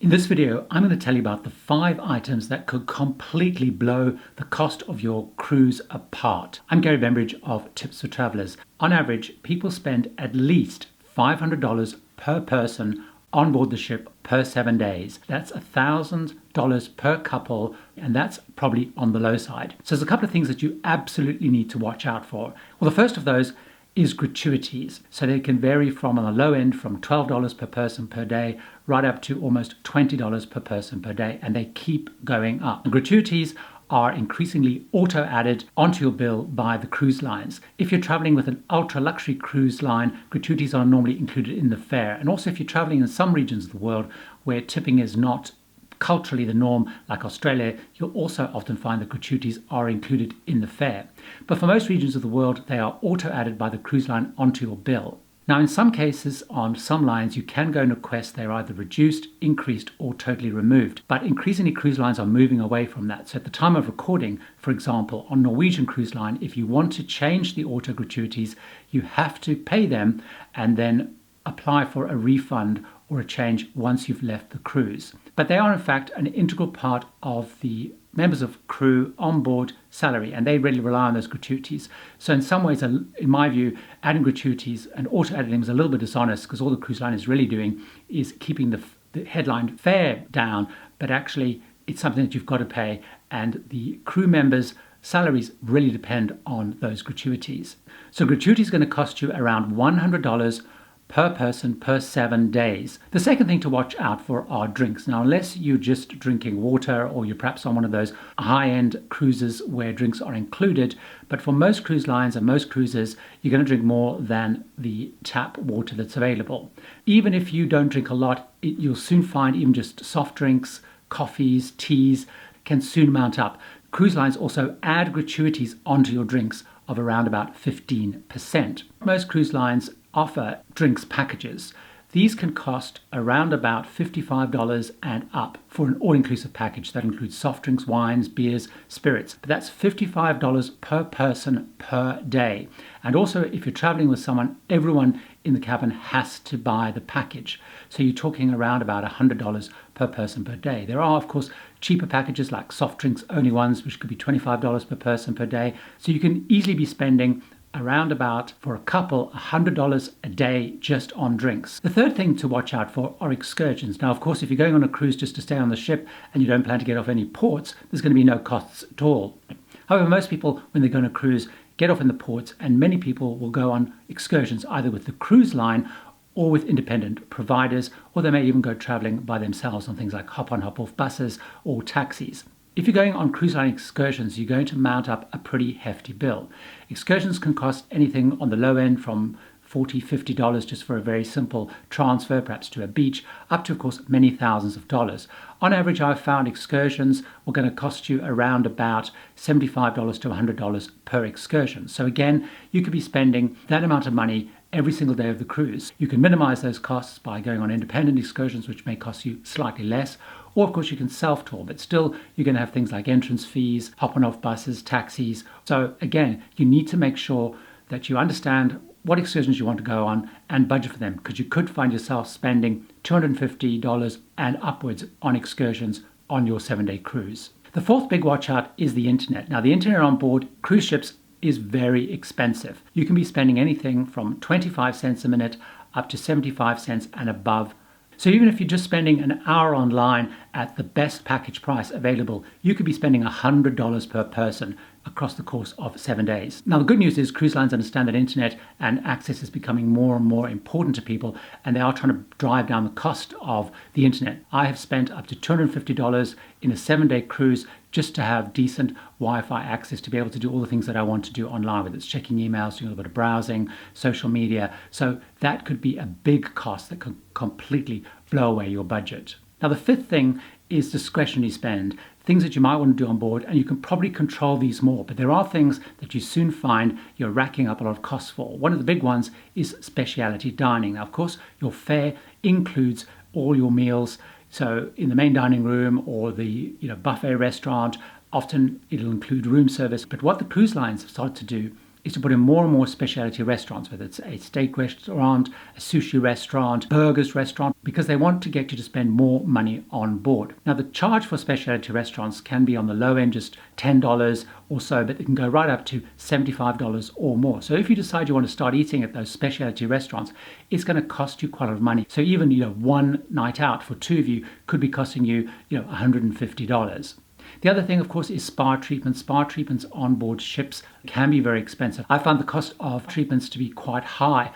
In this video, I'm going to tell you about the 5 items that could completely blow the cost of your cruise apart. I'm Gary Bembridge of Tips for Travelers. On average, people spend at least $500 per person on board the ship per 7 days. That's $1,000 per couple, and that's probably on the low side. So there's a couple of things that you absolutely need to watch out for. Well, the first of those is gratuities. So they can vary from, on the low end, from $12 per person per day right up to almost $20 per person per day, and they keep going up. And gratuities are increasingly auto-added onto your bill by the cruise lines. If you're traveling with an ultra-luxury cruise line, gratuities are normally included in the fare. And also if you're traveling in some regions of the world where tipping is not culturally the norm, like Australia, you'll also often find that gratuities are included in the fare. But for most regions of the world, they are auto-added by the cruise line onto your bill. Now, in some cases, on some lines, you can go and request they're either reduced, increased, or totally removed. But increasingly, cruise lines are moving away from that. So at the time of recording, for example, on Norwegian Cruise Line, if you want to change the auto gratuities, you have to pay them and then apply for a refund or a change once you've left the cruise. But they are in fact an integral part of the members of crew onboard salary, and they really rely on those gratuities. So in some ways, in my view, adding gratuities and auto-adding them is a little bit dishonest, because all the cruise line is really doing is keeping the headline fare down, but actually it's something that you've got to pay, and the crew members' salaries really depend on those gratuities. So gratuity is going to cost you around $100 per person per 7 days. The second thing to watch out for are drinks. Now, unless you're just drinking water or you're perhaps on one of those high-end cruises where drinks are included, but for most cruise lines and most cruises, you're going to drink more than the tap water that's available. Even if you don't drink a lot, you'll soon find even just soft drinks, coffees, teas can soon mount up. Cruise lines also add gratuities onto your drinks of around about 15%. Most cruise lines offer drinks packages. These can cost around about $55 and up for an all-inclusive package that includes soft drinks, wines, beers, spirits. But that's $55 per person per day. And also, if you're traveling with someone, everyone in the cabin has to buy the package. So you're talking around about $100 per person per day. There are, of course, cheaper packages like soft drinks only ones, which could be $25 per person per day. So you can easily be spending around about, for a couple, $100 a day just on drinks. The third thing to watch out for are excursions. Now, of course, if you're going on a cruise just to stay on the ship and you don't plan to get off any ports, there's going to be no costs at all. However, most people, when they go on a cruise, get off in the ports, and many people will go on excursions either with the cruise line or with independent providers, or they may even go traveling by themselves on things like hop-on, hop-off buses or taxis. If you're going on cruise line excursions, you're going to mount up a pretty hefty bill. Excursions can cost anything on the low end from $40, $50 just for a very simple transfer, perhaps to a beach, up to, of course, many thousands of dollars. On average, I've found excursions are going to cost you around about $75 to $100 per excursion. So again, you could be spending that amount of money every single day of the cruise. You can minimize those costs by going on independent excursions, which may cost you slightly less. Or, of course, you can self-tour, but still you're going to have things like entrance fees, hop-on-off buses, taxis. So again, you need to make sure that you understand what excursions you want to go on and budget for them, because you could find yourself spending $250 and upwards on excursions on your 7-day cruise. The fourth big watch out is the internet. Now, the internet on board cruise ships is very expensive. You can be spending anything from 25 cents a minute up to 75 cents and above. So even if you're just spending an hour online at the best package price available, you could be spending $100 per person across the course of 7 days. Now, the good news is cruise lines understand that internet and access is becoming more and more important to people, and they are trying to drive down the cost of the internet. I have spent up to $250 in a 7-day cruise just to have decent Wi-Fi access to be able to do all the things that I want to do online, whether it's checking emails, doing a little bit of browsing, social media. So that could be a big cost that could completely blow away your budget. Now, the fifth thing is discretionary spend, things that you might want to do on board, and you can probably control these more, but there are things that you soon find you're racking up a lot of costs for. One of the big ones is specialty dining. Now, of course, your fare includes all your meals. So in the main dining room or the buffet restaurant, often it'll include room service. But what the cruise lines have started to do is to put in more and more specialty restaurants, whether it's a steak restaurant, a sushi restaurant, burgers restaurant, because they want to get you to spend more money on board. Now, the charge for specialty restaurants can be on the low end, just $10 or so, but it can go right up to $75 or more. So if you decide you want to start eating at those specialty restaurants, it's going to cost you quite a lot of money. So even, one night out for two of you could be costing you, $150. The other thing, of course, is spa treatments. Spa treatments on board ships can be very expensive. I found the cost of treatments to be quite high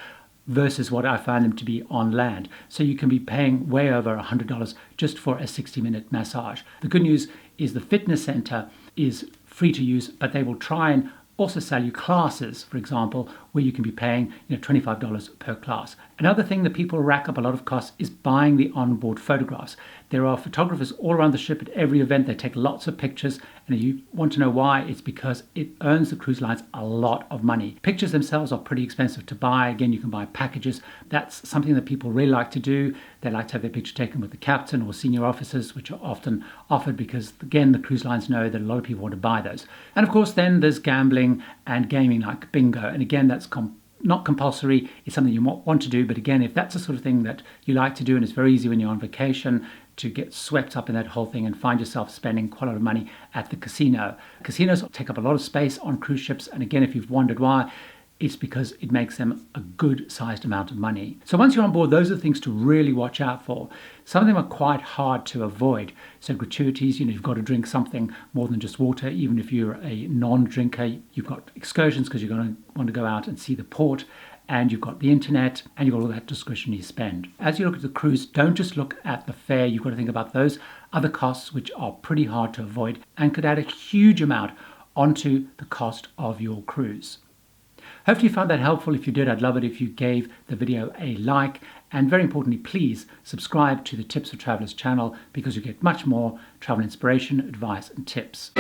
versus what I found them to be on land. So you can be paying way over $100 just for a 60-minute massage. The good news is the fitness center is free to use, but they will try and also sell you classes, for example, where you can be paying $25 per class. Another thing that people rack up a lot of costs is buying the onboard photographs. There are photographers all around the ship at every event. They take lots of pictures, and if you want to know why, it's because it earns the cruise lines a lot of money. Pictures themselves are pretty expensive to buy. Again, you can buy packages. That's something that people really like to do. They like to have their picture taken with the captain or senior officers, which are often offered because, again, the cruise lines know that a lot of people want to buy those. And of course, then there's gambling and gaming like bingo. And again, that's not compulsory. It's something you want to do. But again, if that's the sort of thing that you like to do, and it's very easy when you're on vacation to get swept up in that whole thing and find yourself spending quite a lot of money at the casino. Casinos take up a lot of space on cruise ships. And again, if you've wondered why, it's because it makes them a good sized amount of money. So once you're on board, those are the things to really watch out for. Some of them are quite hard to avoid. So gratuities, you've got to drink something more than just water. Even if you're a non-drinker, you've got excursions because you're going to want to go out and see the port. And you've got the internet, and you've got all that discretionary spend. As you look at the cruise, don't just look at the fare. You've got to think about those other costs, which are pretty hard to avoid and could add a huge amount onto the cost of your cruise. Hopefully you found that helpful. If you did, I'd love it if you gave the video a like. And very importantly, please subscribe to the Tips for Travelers channel because you get much more travel inspiration, advice, and tips.